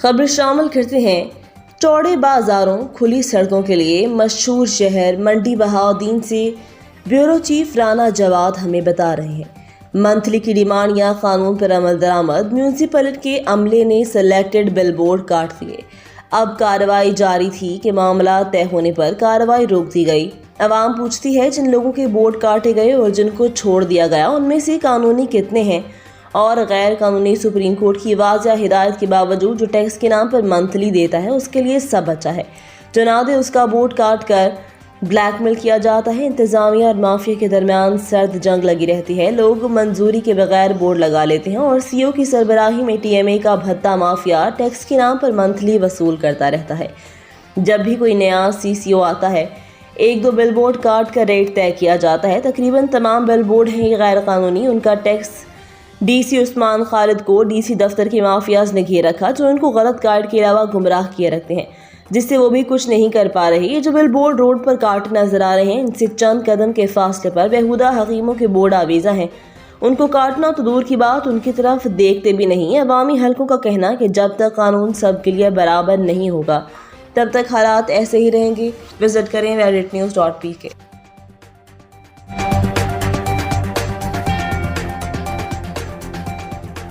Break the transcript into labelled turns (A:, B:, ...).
A: خبر شامل کرتے ہیں چوڑے بازاروں کھلی سڑکوں کے لیے مشہور شہر منڈی بہاؤالدین سے بیورو چیف رانا جواد ہمیں بتا رہے ہیں منتھلی کی ڈیمانڈ یا قانون پر عمل درآمد میونسپلٹی کے عملے نے سلیکٹڈ بل بورڈ کاٹ دیے۔ اب کارروائی جاری تھی کہ معاملات طے ہونے پر کارروائی روک دی گئی۔ عوام پوچھتی ہے جن لوگوں کے بورڈ کاٹے گئے اور جن کو چھوڑ دیا گیا ان میں سے قانونی کتنے ہیں اور غیر قانونی۔ سپریم کورٹ کی واضح ہدایت کے باوجود جو ٹیکس کے نام پر منتھلی دیتا ہے اس کے لیے سب بچا ہے، جو نہ دے اس کا بورڈ کاٹ کر بلیک میل کیا جاتا ہے۔ انتظامیہ اور مافیا کے درمیان سرد جنگ لگی رہتی ہے، لوگ منظوری کے بغیر بورڈ لگا لیتے ہیں اور سی او کی سربراہی میں ٹی ایم اے کا بھتہ مافیا ٹیکس کے نام پر منتھلی وصول کرتا رہتا ہے۔ جب بھی کوئی نیا سی او آتا ہے ایک دو بل بورڈ کاٹ کر ریٹ طے کیا جاتا ہے۔ تقریباً تمام بل بورڈ ہیں غیر قانونی۔ ان کا ٹیکس ڈی سی عثمان خالد کو ڈی سی دفتر کے مافیاز نے گھیر رکھا، جو ان کو غلط گائیڈ کے علاوہ گمراہ کیے رکھتے ہیں، جس سے وہ بھی کچھ نہیں کر پا رہے۔ یہ جو بل بورڈ روڈ پر کاٹ نظر آ رہے ہیں ان سے چند قدم کے فاصلے پر بیہودہ حکیموں کے بورڈ آویزاں ہیں۔ ان کو کاٹنا تو دور کی بات ان کی طرف دیکھتے بھی نہیں۔ عوامی حلقوں کا کہنا کہ جب تک قانون سب کے لیے برابر نہیں ہوگا تب تک حالات ایسے ہی رہیں گے۔ وزٹ کریں redditnews.pk۔